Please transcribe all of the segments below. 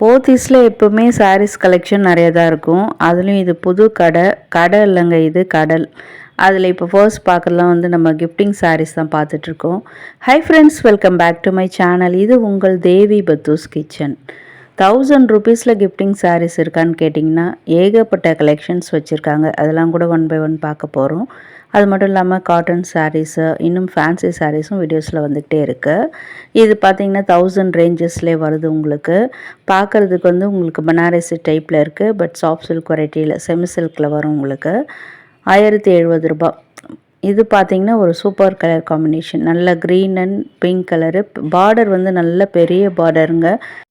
போத்தீஸில் எப்போவுமே சாரீஸ் கலெக்ஷன் நிறைய தான் இருக்கும். அதுலேயும் இது புது கடை இல்லைங்க, இது கடல். அதில் இப்போ ஃபர்ஸ்ட் பார்க்கலாம் வந்து நம்ம கிஃப்டிங் சாரீஸ் தான் பார்த்துட்ருக்கோம். Hi friends, welcome back to my channel. இது உங்கள் தேவி பத்தூஸ் கிச்சன். 1000 ருபீஸில் கிஃப்டிங் சாரீஸ் இருக்கான்னு கேட்டிங்கன்னா ஏகப்பட்ட கலெக்ஷன்ஸ் வச்சுருக்காங்க. அதெல்லாம் கூட ஒன் பை ஒன் பார்க்க போகிறோம். அது மட்டும் இல்லாமல் காட்டன் சாரீஸு, இன்னும் ஃபேன்சி சாரீஸும் வீடியோஸில் வந்துக்கிட்டே இருக்குது. இது பார்த்திங்கன்னா 1000 ரேஞ்சஸ்லேயே வருது. உங்களுக்கு பார்க்குறதுக்கு வந்து உங்களுக்கு பனாரசி டைப்பில் இருக்குது. பட் சாஃப்ட் சில்க் வெரைட்டியில் செமி சில்கில் வரும். உங்களுக்கு 1070 ரூபா. இது பார்த்திங்கன்னா ஒரு சூப்பர் கலர் காம்பினேஷன், நல்ல green and pink colour. Border வந்து நல்ல பெரிய பார்டருங்க.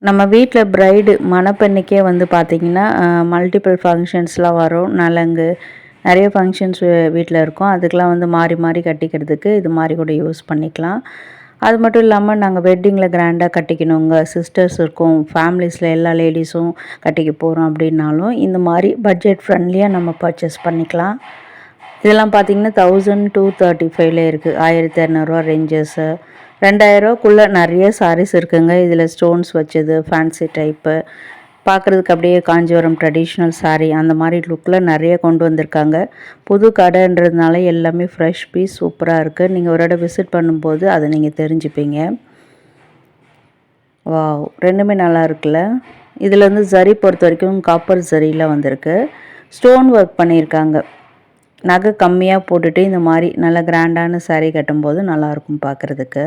நம்ம வீட்டில் ப்ரைடு மணப்பெண்ணுக்கே வந்து பார்த்திங்கன்னா மல்டிபிள் ஃபங்க்ஷன்ஸ்லாம் வரும். நலங்கு நிறைய ஃபங்க்ஷன்ஸ் வீட்டில் இருக்கும். அதுக்கெலாம் வந்து மாறி மாறி கட்டிக்கிறதுக்கு இது மாதிரி கூட யூஸ் பண்ணிக்கலாம். அது மட்டும் இல்லாமல் நாங்கள் வெட்டிங்கில் கிராண்டாக கட்டிக்கணுங்க, சிஸ்டர்ஸ் இருக்கும், ஃபேமிலிஸில் எல்லா லேடிஸும் கட்டிக்க போகிறோம் அப்படின்னாலும் இந்த மாதிரி பட்ஜெட் ஃப்ரெண்ட்லியாக நம்ம பர்ச்சேஸ் பண்ணிக்கலாம். இதெல்லாம் பார்த்திங்கன்னா 1235 இருக்குது. 1200 ரேஞ்சஸ்ஸு, 2000 நிறைய சாரீஸ் இருக்குங்க. இதில் ஸ்டோன்ஸ் வச்சது, ஃபேன்சி டைப்பு, பார்க்குறதுக்கு அப்படியே காஞ்சிபுரம் ட்ரெடிஷ்னல் சாரீ அந்த மாதிரி லுக்கில் நிறைய கொண்டு வந்திருக்காங்க. புது கடைன்றதுனால எல்லாமே ஃப்ரெஷ் பீஸ் சூப்பராக இருக்குது. நீங்கள் ஒரு இடம் விசிட் பண்ணும்போது அதை நீங்கள் தெரிஞ்சுப்பீங்க. வாவ், ரெண்டுமே நல்லா இருக்குல்ல. இதில் வந்து ஜரி பொறுத்த வரைக்கும் காப்பர் ஜரியில் வந்திருக்கு. ஸ்டோன் ஒர்க் பண்ணியிருக்காங்க. நகை கம்மியாக போட்டுட்டு இந்த மாதிரி நல்ல கிராண்டான சாரீ கட்டும்போது நல்லாயிருக்கும் பார்க்குறதுக்கு.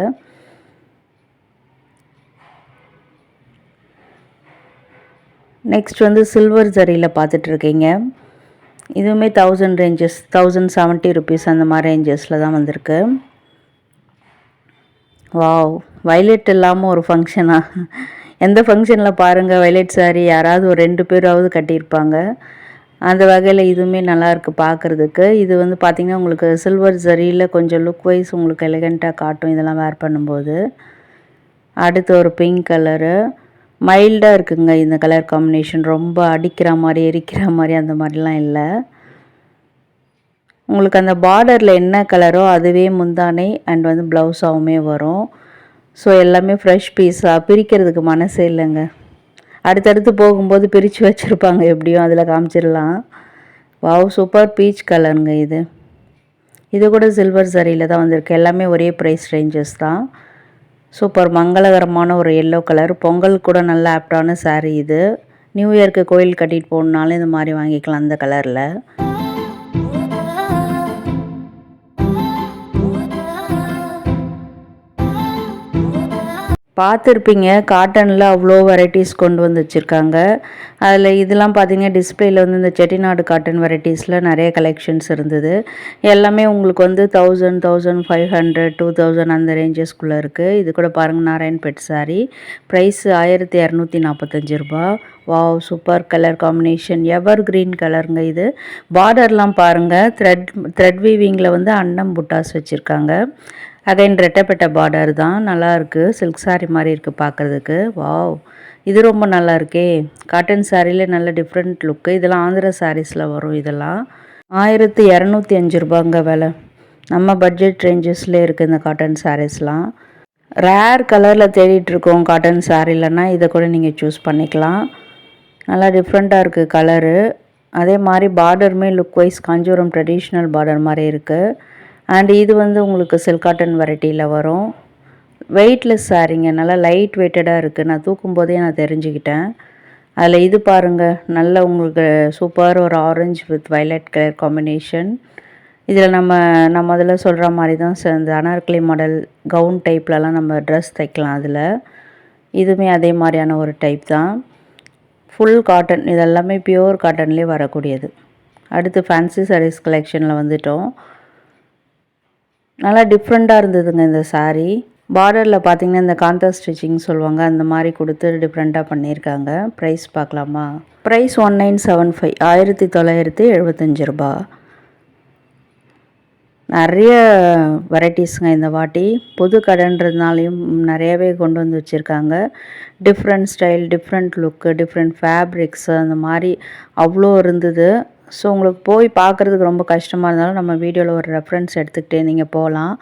நெக்ஸ்ட் வந்து சில்வர் ஜரியில் பார்த்துட்ருக்கீங்க. இதுவுமே 1000 ரேஞ்சஸ், 1070 ருபீஸ் அந்த மாதிரி ரேஞ்சஸில் தான் வந்திருக்கு. வாவ், வைலட் இல்லாமல் ஒரு ஃபங்க்ஷனா? எந்த ஃபங்க்ஷனில் பாருங்கள் வைலட் சாரீ யாராவது ஒரு 2 பேராவது கட்டியிருப்பாங்க. அந்த வகையில் இதுவுமே நல்லாயிருக்கு பார்க்குறதுக்கு. இது வந்து பார்த்திங்கன்னா உங்களுக்கு சில்வர் ஜரியில் கொஞ்சம் லுக் வைஸ் உங்களுக்கு எலிகண்ட்டாக காட்டும் இதெல்லாம் வேர் பண்ணும்போது. அடுத்து ஒரு பிங்க் கலரு, மைல்டாக இருக்குங்க இந்த கலர் காம்பினேஷன். ரொம்ப அடிக்கிற மாதிரி எரிக்கிற மாதிரி அந்த மாதிரிலாம் இல்லை. உங்களுக்கு அந்த பார்டரில் என்ன கலரோ அதுவே முந்தானை அண்ட் வந்து ப்ளவுஸாகவுமே வரும். ஸோ எல்லாமே ஃப்ரெஷ் பீஸாக பிரிக்கிறதுக்கு மனசே இல்லைங்க. அடுத்தடுத்து போகும்போது பிரித்து வச்சுருப்பாங்க, எப்படியும் அதில் காமிச்சிடலாம். வாவ், சூப்பர் பீச் கலருங்க இது. இது கூட சில்வர் சரியில் தான் வந்திருக்கு. எல்லாமே ஒரே ப்ரைஸ் ரேஞ்சஸ் தான். சூப்பர் மங்களகரமான ஒரு எல்லோ கலர். பொங்கல் கூட நல்ல ஆப்டான சாரீ இது. நியூ இயர்க்கு கோயில் கட்டிட்டு போகணுன்னாலும் இந்த மாதிரி வாங்கிக்கலாம் அந்த கலரில். பார்த்துருப்பீங்க, காட்டனில் அவ்வளோ வெரைட்டிஸ் கொண்டு வந்து வச்சுருக்காங்க. அதில் இதெல்லாம் பார்த்திங்கன்னா டிஸ்பிளேயில் வந்து இந்த செட்டிநாடு காட்டன் வெரைட்டிஸில் நிறைய கலெக்ஷன்ஸ் இருந்தது. எல்லாமே உங்களுக்கு வந்து 1000, 1500, 2000 அந்த ரேஞ்சஸ்குள்ளே இருக்குது. இது கூட பாருங்கள், நாராயண் பெட் சாரீ, ப்ரைஸ் 1245 ரூபா. வாவ், சூப்பர் கலர் காம்பினேஷன், எவர் கிரீன் கலருங்க இது. பார்டர்லாம் பாருங்கள், த்ரெட் வீவிங்கில் வந்து அன்னம் புட்டாஸ் வச்சுருக்காங்க. அகைன் ரெட்டப்பட்ட பார்டர் தான், நல்லாயிருக்கு. சில்க் சாரீ மாதிரி இருக்குது பார்க்குறதுக்கு. வாவ், இது ரொம்ப நல்லா இருக்கே. காட்டன் சாரியில் நல்ல டிஃப்ரெண்ட் லுக்கு. இதெல்லாம் ஆந்திரா சாரீஸில் வரும். இதெல்லாம் 1205 ரூபாங்க விலை. நம்ம பட்ஜெட் ரேஞ்சஸ்லேயே இருக்குது இந்த காட்டன் சாரீஸ்லாம். ரேர் கலரில் தேடிட்டுருக்கோம் காட்டன் சாரீலன்னா இதை கூட நீங்கள் சூஸ் பண்ணிக்கலாம். நல்லா டிஃப்ரெண்ட்டாக இருக்குது கலரு. அதே மாதிரி பார்டருமே look wise Kanchipuram traditional border மாதிரி இருக்குது. அண்ட் இது வந்து உங்களுக்கு சில்க் காட்டன் வெரைட்டியில் வரும். வெயிட்லெஸ் சாரீங்க, நல்லா லைட் வெயிட்டடாக இருக்குது. நான் தூக்கும்போதே நான் தெரிஞ்சுக்கிட்டேன். அதில் இது பாருங்கள், நல்ல உங்களுக்கு சூப்பர் ஒரு orange with violet colour combination. இதில் நம்ம அதில் சொல்கிற மாதிரி தான் இந்த அனார்கலி மாடல் கவுன் டைப்லலாம் நம்ம ட்ரெஸ் தைக்கலாம். அதில் இதுவுமே அதே மாதிரியான ஒரு டைப் தான். ஃபுல் காட்டன், இதெல்லாமே பியூர் காட்டன்லேயே வரக்கூடியது. அடுத்து ஃபேன்சி சாரீஸ் கலெக்ஷனில் வந்துட்டோம். நல்லா டிஃப்ரெண்ட்டாக இருந்ததுங்க இந்த சாரீ. பார்டரில் பார்த்திங்கன்னா இந்த காந்தா ஸ்டிச்சிங் சொல்லுவாங்க, அந்த மாதிரி கொடுத்து டிஃப்ரெண்ட்டாக பண்ணியிருக்காங்க. ப்ரைஸ் பார்க்கலாமா? ப்ரைஸ் 1975, 1975 ரூபா. நிறைய வெரைட்டிஸுங்க இந்த வாட்டி. புது கடைன்றதுனாலையும் நிறையவே கொண்டு வந்து வச்சுருக்காங்க. டிஃப்ரெண்ட் ஸ்டைல், டிஃப்ரெண்ட் லுக்கு, டிஃப்ரெண்ட் ஃபேப்ரிக்ஸு அந்த மாதிரி அவ்வளோ இருந்தது. ஸோ உங்களுக்கு போய் பார்க்குறதுக்கு ரொம்ப கஷ்டமாக இருந்தாலும் நம்ம வீடியோவில் ஒரு ரெஃபரன்ஸ் எடுத்துக்கிட்டே நீங்கள் போகலாம்.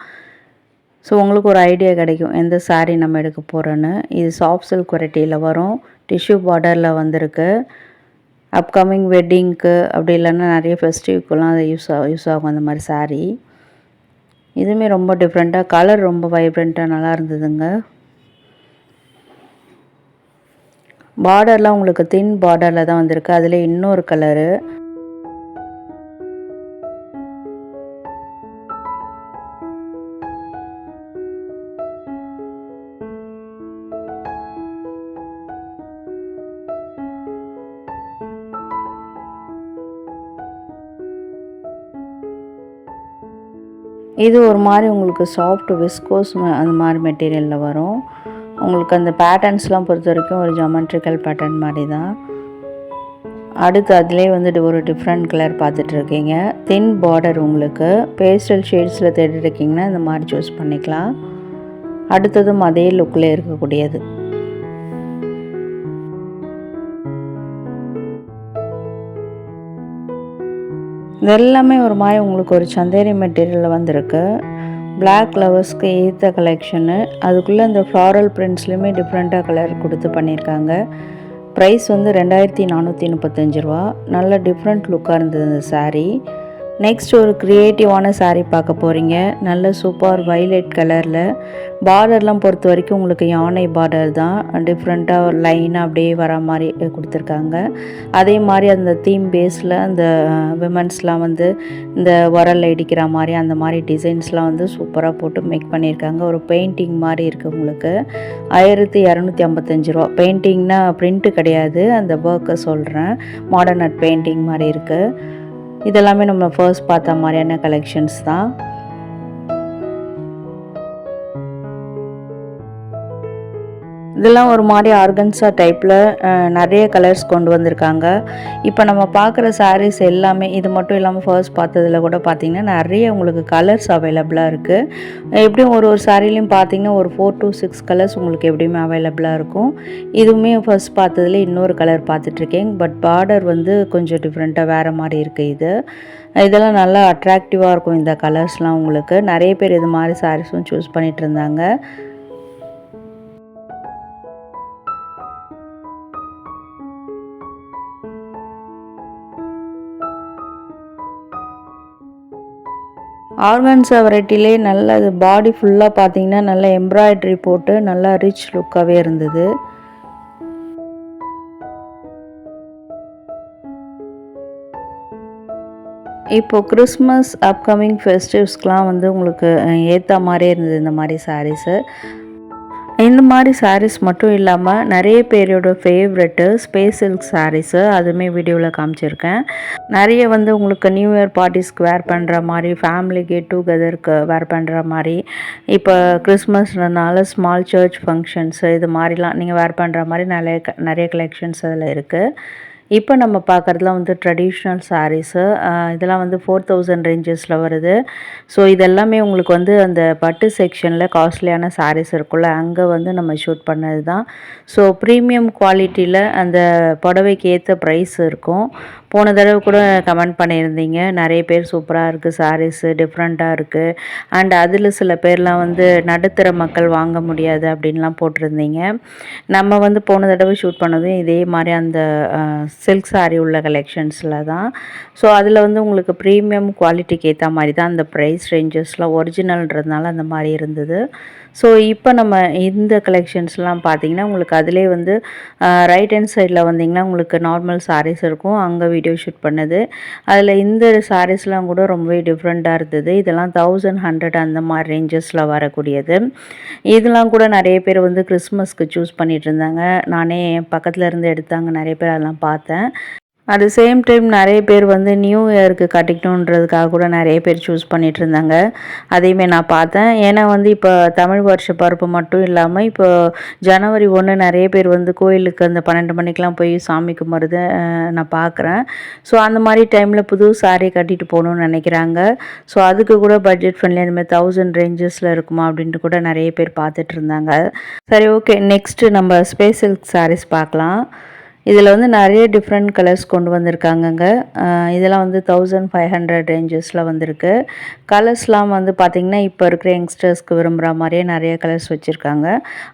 ஸோ உங்களுக்கு ஒரு ஐடியா கிடைக்கும் எந்த சாரீ நம்ம எடுக்க போகிறோன்னு. இது சாஃப்ட் சில்க் வெரைட்டியில் வரும். டிஷ்யூ பார்டரில் வந்திருக்கு. அப்கமிங் வெட்டிங்க்கு அப்படி இல்லைன்னா நிறைய ஃபெஸ்டிவ்க்கெலாம் அது யூஸ் ஆகும் அந்த மாதிரி saree. இதுவுமே ரொம்ப டிஃப்ரெண்ட்டாக கலர் ரொம்ப வைப்ரண்ட்டாக நல்லா இருந்ததுங்க. பார்டர்லாம் உங்களுக்கு தின் பார்டரில் தான் வந்திருக்கு. அதில் இன்னொரு கலரு. இது ஒரு மாதிரி உங்களுக்கு சாஃப்ட் விஸ்கோஸ் அந்த மாதிரி மெட்டீரியலில் வரும். உங்களுக்கு அந்த பேட்டர்ன்ஸ்லாம் பொறுத்த வரைக்கும் ஒரு ஜாமெட்ரிக்கல் பேட்டர்ன் மாதிரி தான். அடுத்து அதிலே வந்து ஒரு டிஃப்ரெண்ட் கலர் பார்த்துட்ருக்கீங்க. தின் பார்டர் உங்களுக்கு பேஸ்டல் ஷேட்ஸில் தேடிருக்கீங்கன்னா இந்த மாதிரி சூஸ் பண்ணிக்கலாம். அடுத்ததும் அதே லுக்கில் இருக்கக்கூடியது. இதெல்லாமே ஒரு மாதிரி உங்களுக்கு ஒரு சந்தேரி மெட்டீரியலில் வந்திருக்கு. பிளாக் லவர்ஸ்க்கு ஏற்ற கலெக்ஷனு. அதுக்குள்ளே இந்த ஃப்ளாரல் பிரிண்ட்ஸ்லேயுமே டிஃப்ரெண்ட்டாக கலர் கொடுத்து பண்ணியிருக்காங்க. ப்ரைஸ் வந்து 2435 ரூபா. நல்ல டிஃப்ரெண்ட் லுக்காக இருந்தது இந்த saree. நெக்ஸ்ட் ஒரு க்ரியேட்டிவான saree பார்க்க போகிறீங்க. நல்ல சூப்பர் வைலட் கலரில். பார்டர்லாம் பொறுத்த வரைக்கும் உங்களுக்கு யானை பார்டர் தான். டிஃப்ரெண்ட்டாக ஒரு லைனாக அப்படியே வர மாதிரி கொடுத்துருக்காங்க. அதே மாதிரி அந்த தீம் பேஸில் அந்த விமன்ஸ்லாம் வந்து இந்த உரல் இடிக்கிற மாதிரி அந்த மாதிரி டிசைன்ஸ்லாம் வந்து சூப்பராக போட்டு மேக் பண்ணியிருக்காங்க. ஒரு பெயிண்டிங் மாதிரி இருக்குது உங்களுக்கு. 1255 ரூபா. பெயிண்டிங்னா பிரிண்ட்டு கிடையாது, அந்த ஒர்க்கை சொல்கிறேன். மாடர்ன் ஆர்ட் பெயிண்டிங் மாதிரி இருக்குது. இதெல்லாமே நம்ம ஃபர்ஸ்ட் பார்த்த மாதிரியான கலெக்ஷன்ஸ் தான். இதெல்லாம் ஒரு மாதிரி ஆர்கன்ஸா டைப்பில் நிறைய கலர்ஸ் கொண்டு வந்திருக்காங்க. இப்போ நம்ம பார்க்குற sarees எல்லாமே இது மட்டும் இல்லாமல் ஃபர்ஸ்ட் பார்த்ததில் கூட பார்த்திங்கன்னா நிறைய உங்களுக்கு கலர்ஸ் அவைலபிளாக இருக்குது. எப்படியும் ஒரு சாரிலையும் பார்த்திங்கன்னா ஒரு 4 to 6 கலர்ஸ் உங்களுக்கு எப்படியுமே அவைலபிளாக இருக்கும். இதுவுமே ஃபர்ஸ்ட் பார்த்ததுல இன்னொரு கலர் பார்த்துட்ருக்கேன். பட் பார்டர் வந்து கொஞ்சம் டிஃப்ரெண்ட்டாக வேறு மாதிரி இருக்குது. இதெல்லாம் நல்லா அட்ராக்டிவாக இருக்கும் இந்த கலர்ஸ்லாம் உங்களுக்கு. நிறைய பேர் இது மாதிரி சாரீஸும் சூஸ் பண்ணிகிட்டு இருந்தாங்க. ஆர்கன்ஸா வெரைட்டிலே நல்ல இது பாடி ஃபுல்லாக பார்த்தீங்கன்னா நல்ல எம்ப்ராய்டரி போட்டு நல்லா ரிச் லுக்காகவே இருந்தது. இப்போது கிறிஸ்மஸ் அப்கமிங் ஃபெஸ்டிவ்ஸ்க்கெலாம் வந்து உங்களுக்கு ஏற்ற மாதிரியே இருந்தது இந்த மாதிரி சாரீஸு. இந்த மாதிரி சாரீஸ் மட்டும் இல்லாமல் நிறைய பேரோட ஃபேவரெட்டு ஸ்பேஸ் சில்க் சாரீஸு, அதுவுமே வீடியோவில் காமிச்சிருக்கேன். நிறைய வந்து உங்களுக்கு நியூ இயர் பார்ட்டிஸ்க்கு வேர் பண்ணுற மாதிரி, ஃபேமிலி கெட் டுகெதருக்கு வேர் பண்ணுற மாதிரி, இப்போ கிறிஸ்மஸ்னால ஸ்மால் சர்ச் ஃபங்க்ஷன்ஸு இது மாதிரிலாம் நீங்கள் வேர் பண்ணுற மாதிரி நிறைய கலெக்ஷன்ஸ் அதில் இருக்குது. இப்போ நம்ம பார்க்குறதுலாம் வந்து ட்ரெடிஷ்னல் சாரீஸு. இதெல்லாம் வந்து 4000 ரேஞ்சஸில் வருது. ஸோ இதெல்லாமே உங்களுக்கு வந்து அந்த பட்டு செக்ஷனில் காஸ்ட்லியான சாரீஸ் இருக்குல்ல, அங்கே வந்து நம்ம ஷூட் பண்ணது தான். ஸோ ப்ரீமியம் குவாலிட்டியில் அந்த புடவைக்கு ஏற்ற ப்ரைஸ் இருக்கும். போன தடவை கூட கமெண்ட் பண்ணியிருந்தீங்க, நிறைய பேர் சூப்பராக இருக்குது சாரீஸு, டிஃப்ரெண்ட்டாக இருக்குது, அண்ட் அதில் சில பேர்லாம் வந்து நடுத்தர மக்கள் வாங்க முடியாது அப்படின்லாம் போட்டிருந்தீங்க. நம்ம வந்து போன தடவை ஷூட் பண்ணதும் இதே மாதிரி அந்த சில்க் சாரீ உள்ள கலெக்ஷன்ஸில் தான். ஸோ அதில் வந்து உங்களுக்கு ப்ரீமியம் குவாலிட்டிக்கு ஏற்ற மாதிரி தான் அந்த ப்ரைஸ் ரேஞ்சஸ்லாம் ஒரிஜினல்ன்றதுனால அந்த மாதிரி இருந்தது. ஸோ இப்போ நம்ம இந்த கலெக்ஷன்ஸ்லாம் பார்த்திங்கன்னா உங்களுக்கு அதிலே வந்து ரைட் ஹேண்ட் சைடில் வந்திங்கன்னா உங்களுக்கு நார்மல் சாரீஸ் இருக்கும், அங்கே வீடியோ ஷூட் பண்ணது. அதில் இந்த சாரீஸ்லாம் கூட ரொம்பவே டிஃப்ரெண்ட்டாக இருந்தது. இதெல்லாம் 1100 அந்த மாதிரி ரேஞ்சஸில் வரக்கூடியது. இதெல்லாம் கூட நிறைய பேர் வந்து கிறிஸ்மஸ்க்கு சூஸ் பண்ணிகிட்டு இருந்தாங்க. நானே பக்கத்தில் இருந்து எடுத்தாங்க, நிறைய பேர் அதெல்லாம் பார்த்தேன். அட் த சேம் டைம் நிறைய பேர் வந்து நியூ இயருக்கு கட்டிக்கணுன்றதுக்காக கூட நிறைய பேர் சூஸ் பண்ணிகிட்டு இருந்தாங்க. அதையுமே நான் பார்த்தேன். ஏன்னா வந்து இப்போ தமிழ் வருஷ பருப்பு மட்டும் இல்லாமல் இப்போ ஜனவரி 1 நிறைய பேர் வந்து கோயிலுக்கு அந்த 12 மணிக்கெலாம் போய் சாமி கும்பிட்றத நான் பார்க்குறேன். ஸோ அந்த மாதிரி டைமில் புது சாரீ கட்டிட்டு போகணுன்னு நினைக்கிறாங்க. ஸோ அதுக்கு கூட பட்ஜெட் ஃப்ரெண்ட்லி அந்த மாதிரி 1000 ரேஞ்சஸில் இருக்குமா அப்படின்ட்டு கூட நிறைய பேர் பார்த்துட்டு இருந்தாங்க. சரி, ஓகே, நெக்ஸ்ட்டு நம்ம ஸ்பேஸ் சில்க் சாரீஸ் பார்க்கலாம். இதில் வந்து நிறைய டிஃப்ரெண்ட் கலர்ஸ் கொண்டு வந்திருக்காங்கங்க. இதெல்லாம் வந்து 1500 ரேஞ்சஸில் வந்திருக்கு. கலர்ஸ்லாம் வந்து பார்த்திங்கன்னா இப்போ இருக்கிற யங்ஸ்டர்ஸ்க்கு விரும்புகிற மாதிரியே நிறைய கலர்ஸ் வச்சுருக்காங்க.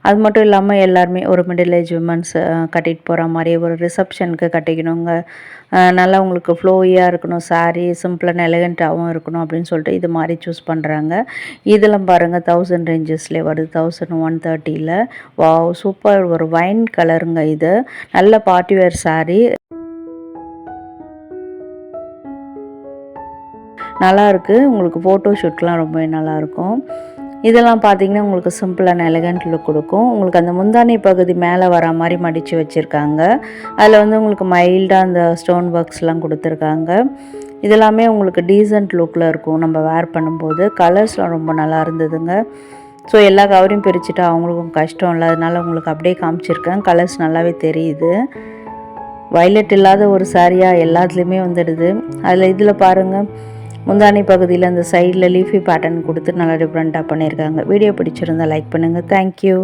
அது மட்டும் இல்லாமல் எல்லாருமே ஒரு மிடில் ஏஜ் விமன்ஸ் கட்டிட்டு போகிற மாதிரியே ஒரு ரிசப்ஷனுக்கு கட்டிக்கணுங்க, நல்லா உங்களுக்கு ஃப்ளோயியாக இருக்கணும், சாரீ சிம்பிள் அண்ட் எலகண்ட்டாகவும் இருக்கணும் அப்படின்னு சொல்லிட்டு இது மாதிரி சூஸ் பண்ணுறாங்க. இதெல்லாம் பாருங்கள் 1000 ரேஞ்சஸ்லேயே வருது, 1130ல். வாவ் சூப்பர், ஒரு வைன் கலருங்க இது. நல்ல பார்ட்டி வேர் சாரீ, நல்லாயிருக்கு. உங்களுக்கு ஃபோட்டோ ஷூட்லாம் ரொம்பவே நல்லாயிருக்கும். இதெல்லாம் பார்த்திங்கன்னா உங்களுக்கு சிம்பிள் அண்ட் எலகண்ட் லுக் கொடுக்கும். உங்களுக்கு அந்த முந்தானி பகுதி மேலே வர மாதிரி மடித்து வச்சுருக்காங்க. அதில் வந்து உங்களுக்கு மைல்டாக அந்த ஸ்டோன் ஒர்க்ஸ்லாம் கொடுத்துருக்காங்க. இதெல்லாமே உங்களுக்கு டீசன்ட் லுக்கில் இருக்கும் நம்ம வேர் பண்ணும்போது. கலர்ஸ்லாம் ரொம்ப நல்லா இருந்ததுங்க. ஸோ எல்லா கவரையும் பிரிச்சுட்டா அவங்களுக்கும் கஷ்டம் இல்லை, அதனால உங்களுக்கு அப்படியே காமிச்சிருக்கேன். கலர்ஸ் நல்லாவே தெரியுது. வயலட் இல்லாத ஒரு சாரியாக எல்லாத்துலேயுமே வந்துடுது. அதில் இதில் பாருங்கள், முந்தானி பகுதியில் அந்த சைடில் லீஃபி பேட்டர்ன் கொடுத்து நல்லா டிஃப்ரெண்ட்டாக பண்ணியிருக்காங்க. வீடியோ பிடிச்சிருந்தால் லைக் பண்ணுங்கள். தேங்க்யூ.